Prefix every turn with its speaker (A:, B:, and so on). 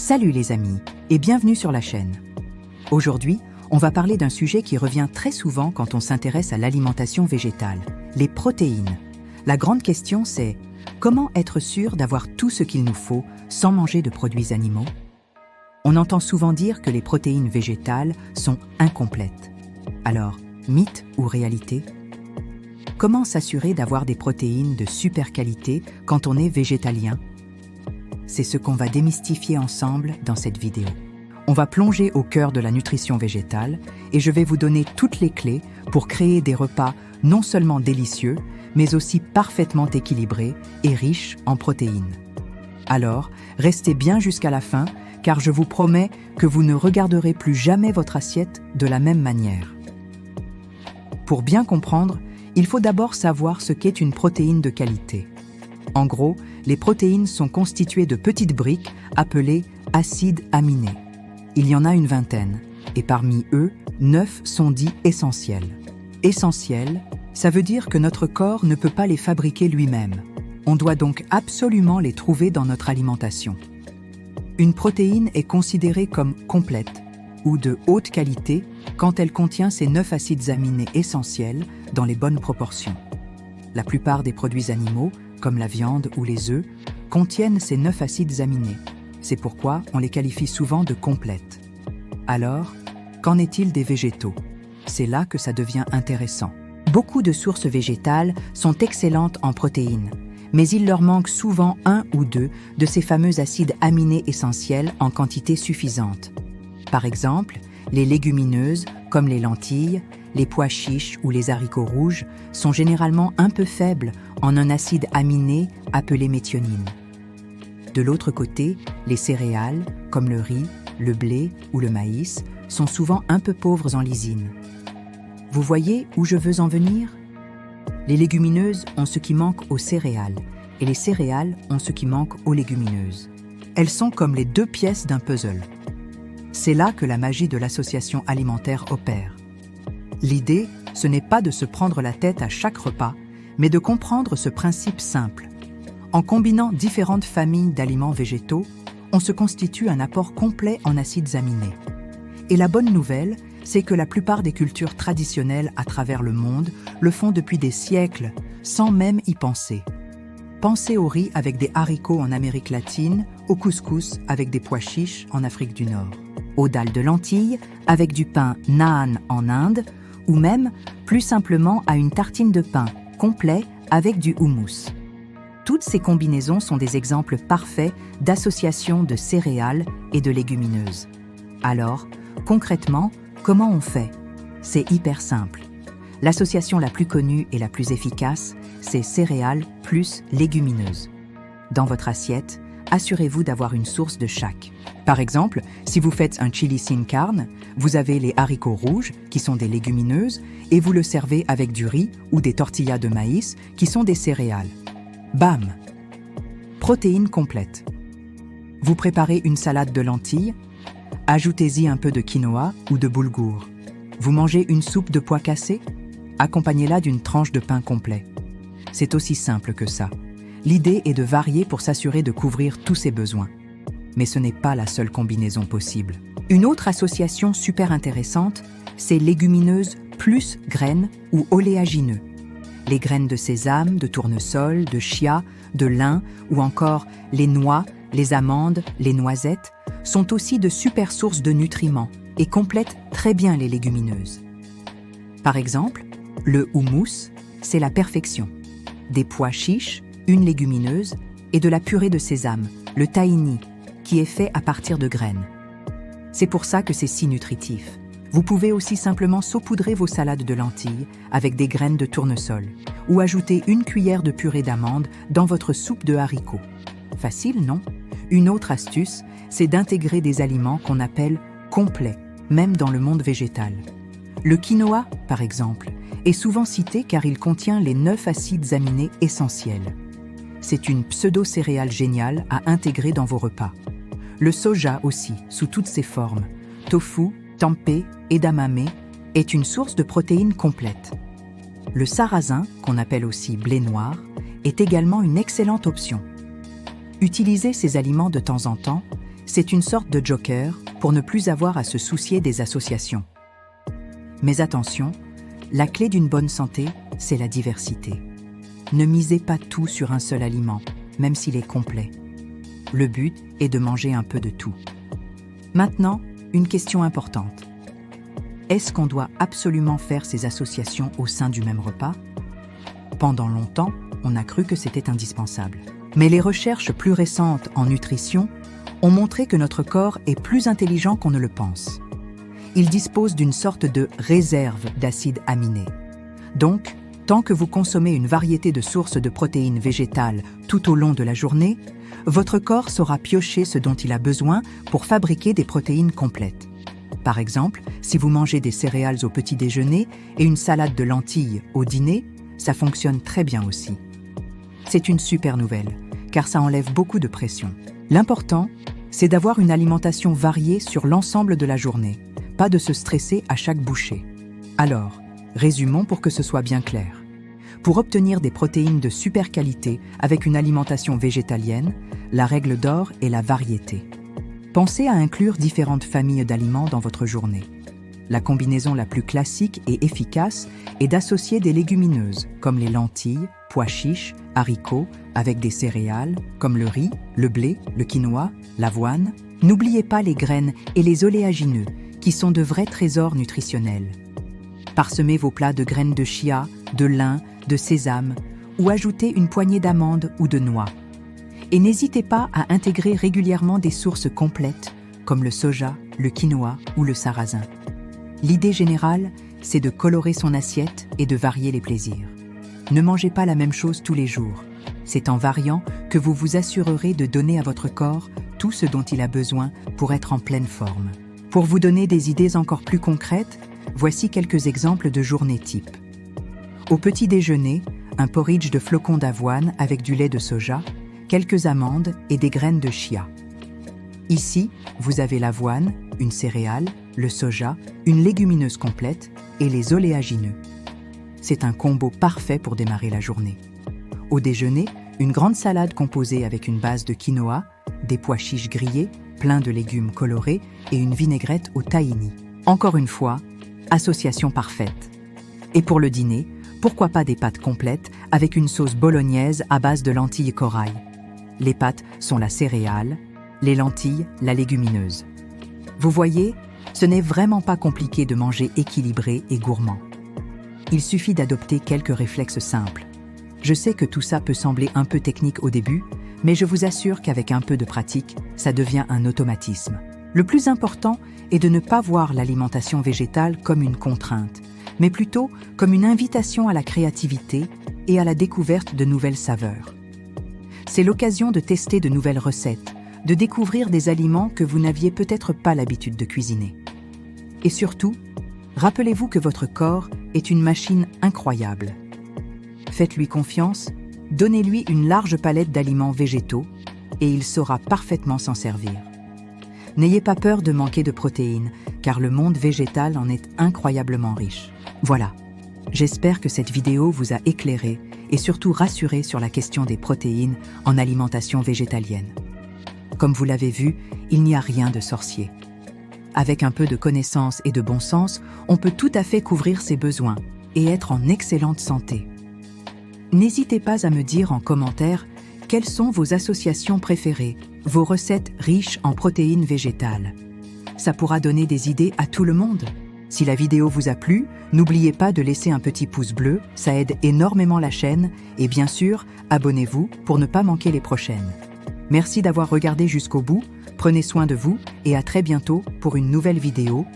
A: Salut les amis et bienvenue sur la chaîne. Aujourd'hui, on va parler d'un sujet qui revient très souvent quand on s'intéresse à l'alimentation végétale, les protéines. La grande question c'est, comment être sûr d'avoir tout ce qu'il nous faut sans manger de produits animaux? On entend souvent dire que les protéines végétales sont incomplètes. Alors, mythe ou réalité? Comment s'assurer d'avoir des protéines de super qualité quand on est végétalien? C'est ce qu'on va démystifier ensemble dans cette vidéo. On va plonger au cœur de la nutrition végétale et je vais vous donner toutes les clés pour créer des repas non seulement délicieux, mais aussi parfaitement équilibrés et riches en protéines. Alors, restez bien jusqu'à la fin, car je vous promets que vous ne regarderez plus jamais votre assiette de la même manière. Pour bien comprendre, il faut d'abord savoir ce qu'est une protéine de qualité. En gros, les protéines sont constituées de petites briques appelées acides aminés. Il y en a une vingtaine, et parmi eux, 9 sont dits essentiels. Essentiels, ça veut dire que notre corps ne peut pas les fabriquer lui-même. On doit donc absolument les trouver dans notre alimentation. Une protéine est considérée comme complète ou de haute qualité quand elle contient ces 9 acides aminés essentiels dans les bonnes proportions. La plupart des produits animaux, comme la viande ou les œufs, contiennent ces 9 acides aminés. C'est pourquoi on les qualifie souvent de complètes. Alors, qu'en est-il des végétaux? C'est là que ça devient intéressant. Beaucoup de sources végétales sont excellentes en protéines, mais il leur manque souvent un ou deux de ces fameux acides aminés essentiels en quantité suffisante. Par exemple, les légumineuses, comme les lentilles, les pois chiches ou les haricots rouges, sont généralement un peu faibles en un acide aminé appelé méthionine. De l'autre côté, les céréales, comme le riz, le blé ou le maïs, sont souvent un peu pauvres en lysine. Vous voyez où je veux en venir? Les légumineuses ont ce qui manque aux céréales, et les céréales ont ce qui manque aux légumineuses. Elles sont comme les deux pièces d'un puzzle. C'est là que la magie de l'association alimentaire opère. L'idée, ce n'est pas de se prendre la tête à chaque repas, mais de comprendre ce principe simple. En combinant différentes familles d'aliments végétaux, on se constitue un apport complet en acides aminés. Et la bonne nouvelle, c'est que la plupart des cultures traditionnelles à travers le monde le font depuis des siècles, sans même y penser. Pensez au riz avec des haricots en Amérique latine, au couscous avec des pois chiches en Afrique du Nord, aux dalles de lentilles avec du pain naan en Inde, ou même, plus simplement, à une tartine de pain complet avec du houmous. Toutes ces combinaisons sont des exemples parfaits d'association de céréales et de légumineuses. Alors, concrètement, comment on fait? C'est hyper simple. L'association la plus connue et la plus efficace, c'est céréales plus légumineuses. Dans votre assiette, assurez-vous d'avoir une source de chaque. Par exemple, si vous faites un chili sin carne, vous avez les haricots rouges, qui sont des légumineuses, et vous le servez avec du riz ou des tortillas de maïs, qui sont des céréales. Bam! Protéines complètes. Vous préparez une salade de lentilles, ajoutez-y un peu de quinoa ou de boulgour. Vous mangez une soupe de pois cassés, accompagnez-la d'une tranche de pain complet. C'est aussi simple que ça. L'idée est de varier pour s'assurer de couvrir tous ses besoins. Mais ce n'est pas la seule combinaison possible. Une autre association super intéressante, c'est légumineuses plus graines ou oléagineux. Les graines de sésame, de tournesol, de chia, de lin ou encore les noix, les amandes, les noisettes sont aussi de super sources de nutriments et complètent très bien les légumineuses. Par exemple, le houmous, c'est la perfection. Des pois chiches, une légumineuse et de la purée de sésame, le tahini, qui est fait à partir de graines. C'est pour ça que c'est si nutritif. Vous pouvez aussi simplement saupoudrer vos salades de lentilles avec des graines de tournesol ou ajouter une cuillère de purée d'amandes dans votre soupe de haricots. Facile, non? Une autre astuce, c'est d'intégrer des aliments qu'on appelle complets, même dans le monde végétal. Le quinoa, par exemple, est souvent cité car il contient les 9 acides aminés essentiels. C'est une pseudo-céréale géniale à intégrer dans vos repas. Le soja aussi, sous toutes ses formes, tofu, tempeh, edamame, est une source de protéines complètes. Le sarrasin, qu'on appelle aussi blé noir, est également une excellente option. Utiliser ces aliments de temps en temps, C'est une sorte de joker pour ne plus avoir à se soucier des associations. Mais attention, la clé d'une bonne santé, c'est la diversité. Ne misez pas tout sur un seul aliment, même s'il est complet. Le but est de manger un peu de tout. Maintenant, une question importante. Est-ce qu'on doit absolument faire ces associations au sein du même repas ? Pendant longtemps, on a cru que c'était indispensable. Mais les recherches plus récentes en nutrition ont montré que notre corps est plus intelligent qu'on ne le pense. Il dispose d'une sorte de réserve d'acides aminés. Donc, tant que vous consommez une variété de sources de protéines végétales tout au long de la journée, votre corps saura piocher ce dont il a besoin pour fabriquer des protéines complètes. Par exemple, si vous mangez des céréales au petit déjeuner et une salade de lentilles au dîner, ça fonctionne très bien aussi. C'est une super nouvelle, car ça enlève beaucoup de pression. L'important, c'est d'avoir une alimentation variée sur l'ensemble de la journée, pas de se stresser à chaque bouchée. Alors, résumons pour que ce soit bien clair. Pour obtenir des protéines de super qualité avec une alimentation végétalienne, la règle d'or est la variété. Pensez à inclure différentes familles d'aliments dans votre journée. La combinaison la plus classique et efficace est d'associer des légumineuses, comme les lentilles, pois chiches, haricots, avec des céréales, comme le riz, le blé, le quinoa, l'avoine. N'oubliez pas les graines et les oléagineux, qui sont de vrais trésors nutritionnels. Parsemez vos plats de graines de chia, de lin, de sésame, ou ajoutez une poignée d'amandes ou de noix. Et n'hésitez pas à intégrer régulièrement des sources complètes, comme le soja, le quinoa ou le sarrasin. L'idée générale, c'est de colorer son assiette et de varier les plaisirs. Ne mangez pas la même chose tous les jours. C'est en variant que vous vous assurerez de donner à votre corps tout ce dont il a besoin pour être en pleine forme. Pour vous donner des idées encore plus concrètes, voici quelques exemples de journées type. Au petit déjeuner, un porridge de flocons d'avoine avec du lait de soja, quelques amandes et des graines de chia. Ici, vous avez l'avoine, une céréale, le soja, une légumineuse complète et les oléagineux. C'est un combo parfait pour démarrer la journée. Au déjeuner, une grande salade composée avec une base de quinoa, des pois chiches grillés, plein de légumes colorés et une vinaigrette au tahini. Encore une fois, association parfaite. Et pour le dîner, pourquoi pas des pâtes complètes avec une sauce bolognaise à base de lentilles corail. Les pâtes sont la céréale, les lentilles, la légumineuse. Vous voyez, ce n'est vraiment pas compliqué de manger équilibré et gourmand. Il suffit d'adopter quelques réflexes simples. Je sais que tout ça peut sembler un peu technique au début, mais je vous assure qu'avec un peu de pratique, ça devient un automatisme. Le plus important est de ne pas voir l'alimentation végétale comme une contrainte, mais plutôt comme une invitation à la créativité et à la découverte de nouvelles saveurs. C'est l'occasion de tester de nouvelles recettes, de découvrir des aliments que vous n'aviez peut-être pas l'habitude de cuisiner. Et surtout, rappelez-vous que votre corps est une machine incroyable. Faites-lui confiance, donnez-lui une large palette d'aliments végétaux et il saura parfaitement s'en servir. N'ayez pas peur de manquer de protéines, car le monde végétal en est incroyablement riche. Voilà, j'espère que cette vidéo vous a éclairé et surtout rassuré sur la question des protéines en alimentation végétalienne. Comme vous l'avez vu, il n'y a rien de sorcier. Avec un peu de connaissance et de bon sens, on peut tout à fait couvrir ses besoins et être en excellente santé. N'hésitez pas à me dire en commentaire quelles sont vos associations préférées, vos recettes riches en protéines végétales. Ça pourra donner des idées à tout le monde. Si la vidéo vous a plu, n'oubliez pas de laisser un petit pouce bleu, ça aide énormément la chaîne et bien sûr, abonnez-vous pour ne pas manquer les prochaines. Merci d'avoir regardé jusqu'au bout, prenez soin de vous et à très bientôt pour une nouvelle vidéo